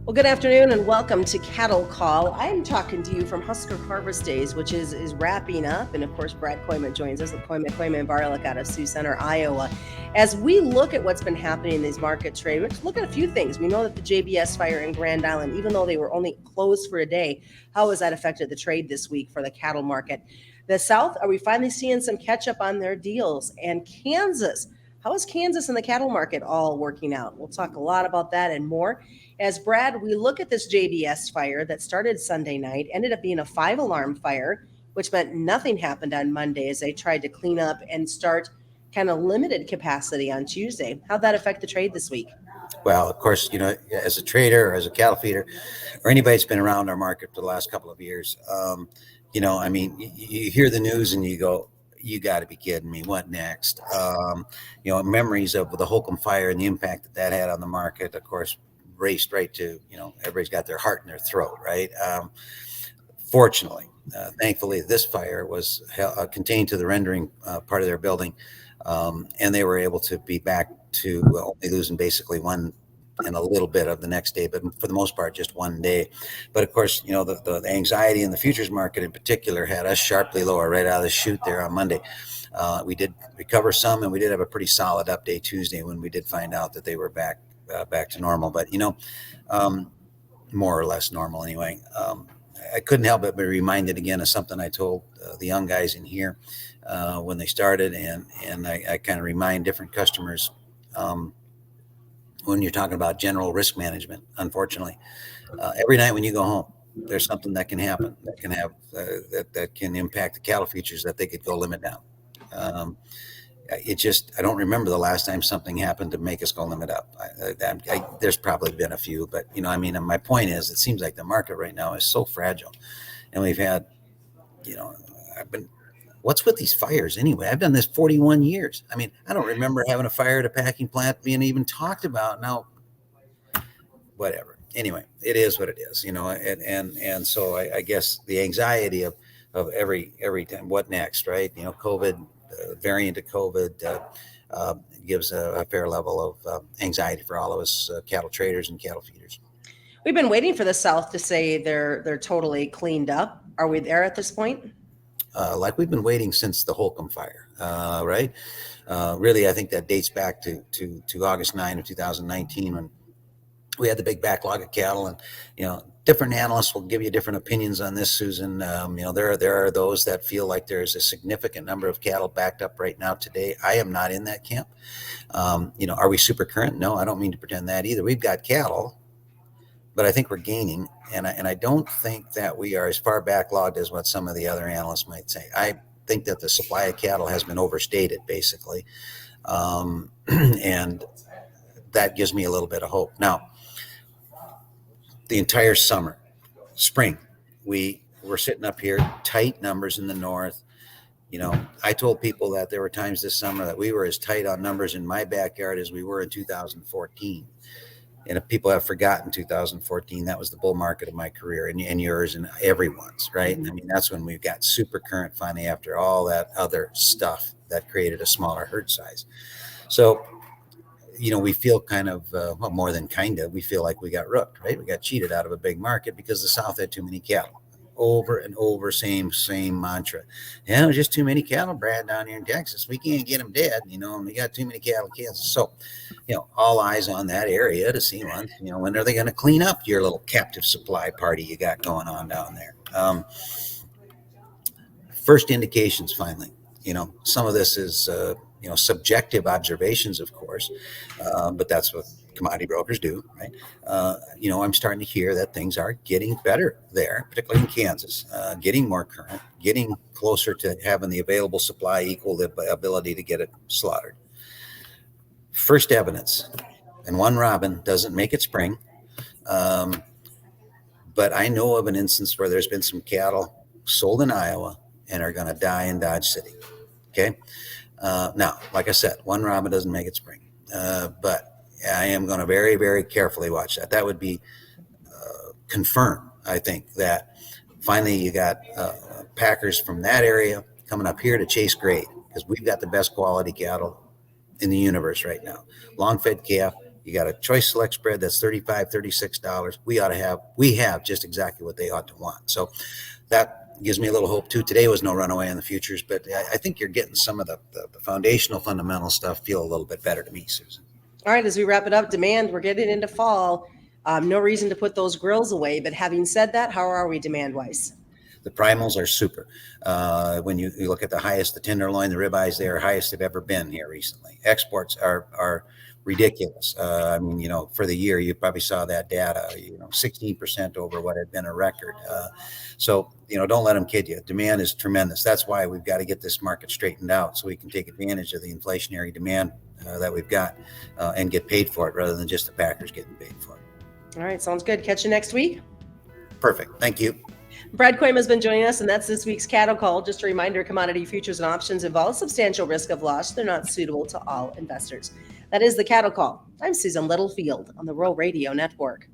Well, good afternoon and welcome to Cattle Call. I am talking to you from Husker Harvest Days, which is wrapping up. And of course, Brad Kooima joins us with Kooima and Barlick out of Sioux Center, Iowa. As we look at what's been happening in these market trade, let's look at a few things. We know that the JBS fire in Grand Island, even though they were only closed for a day, how has that affected the trade this week for the cattle market? The South, are we finally seeing some catch up on their deals? And Kansas, how is Kansas and the cattle market all working out? We'll talk a lot about that and more. As Brad, we look at this JBS fire that started Sunday night, ended up being a 5 alarm fire, which meant nothing happened on Monday as they tried to clean up and start kind of limited capacity on Tuesday. How'd that affect the trade this week? Well, of course, as a trader or as a cattle feeder or anybody that's been around our market for the last couple of years, you hear the news and you go, you got to be kidding me. What next? Memories of the Holcomb fire and the impact that had on the market, of course, raced right to, everybody's got their heart in their throat, right? Fortunately, thankfully, this fire was contained to the rendering part of their building, and they were able to be back to only losing basically one and a little bit of the next day, but for the most part, just one day. But of course, the anxiety in the futures market in particular had us sharply lower right out of the chute there on Monday. We did recover some, and we did have a pretty solid up day Tuesday when we did find out that they were back to normal. But more or less normal anyway. I couldn't help but be reminded again of something I told the young guys in here when they started, and I kind of remind different customers when you're talking about general risk management. Unfortunately, every night when you go home, there's something that can happen that can have that can impact the cattle futures that they could go limit down. I don't remember the last time something happened to make us go limit up. There's probably been a few, but my point is, it seems like the market right now is so fragile, and we've had, what's with these fires anyway? I've done this 41 years. I don't remember having a fire at a packing plant being even talked about. Now, whatever. Anyway, it is what it is, and so I guess the anxiety of every time, what next, right? COVID. Variant of COVID gives a fair level of anxiety for all of us cattle traders and cattle feeders. We've been waiting for the South to say they're totally cleaned up. Are we there at this point? Like we've been waiting since the Holcomb fire, right? Really, I think that dates back to August 9 of 2019 when we had the big backlog of cattle, and different analysts will give you different opinions on this, Susan. There are those that feel like there's a significant number of cattle backed up right now today. I am not in that camp. Are we super current? No, I don't mean to pretend that either. We've got cattle, but I think we're gaining, and I don't think that we are as far backlogged as what some of the other analysts might say. I think that the supply of cattle has been overstated, basically, and that gives me a little bit of hope. Now, the entire spring, we were sitting up here, tight numbers in the north. I told people that there were times this summer that we were as tight on numbers in my backyard as we were in 2014. And if people have forgotten 2014, that was the bull market of my career and yours and everyone's, right? That's when we got super current finally after all that other stuff that created a smaller herd size. So, we feel kind of, more than kind of, we feel like we got rooked, right? We got cheated out of a big market because the South had too many cattle. Over and over, same mantra. Just too many cattle, Brad, down here in Texas. We can't get them dead, and we got too many cattle in Kansas. So, all eyes on that area to see when are they going to clean up your little captive supply party you got going on down there? First indications, finally. Some of this is, subjective observations, of course, but that's what commodity brokers do, right? I'm starting to hear that things are getting better there, particularly in Kansas, getting more current, getting closer to having the available supply equal the ability to get it slaughtered. First evidence, and one robin doesn't make it spring, but I know of an instance where there's been some cattle sold in Iowa and are going to die in Dodge City. Okay. Now, like I said, one robin doesn't make it spring, but I am going to very, very carefully watch that. That would be confirm, I think, that finally you got packers from that area coming up here to chase grade because we've got the best quality cattle in the universe right now. Long-fed calf, You got a choice select spread that's $35, $36. We have just exactly what they ought to want. So that gives me a little hope too. Today was no runaway in the futures, but I think you're getting some of the foundational fundamental stuff feel a little bit better to me, Susan. All right, as we wrap it up, demand, we're getting into fall. No reason to put those grills away. But having said that, how are we demand-wise? The primals are super. When you look at the highest, the tenderloin, the ribeyes, they are highest they've ever been here recently. Exports are ridiculous. I mean, for the year, you probably saw that data, 16% over what had been a record. So, don't let them kid you. Demand is tremendous. That's why we've got to get this market straightened out so we can take advantage of the inflationary demand that we've got and get paid for it rather than just the packers getting paid for it. All right, sounds good. Catch you next week. Perfect. Thank you. Brad Kooima has been joining us, and that's this week's Cattle Call. Just a reminder, commodity futures and options involve substantial risk of loss. They're not suitable to all investors. That is the Cattle Call. I'm Susan Littlefield on the Rural Radio Network.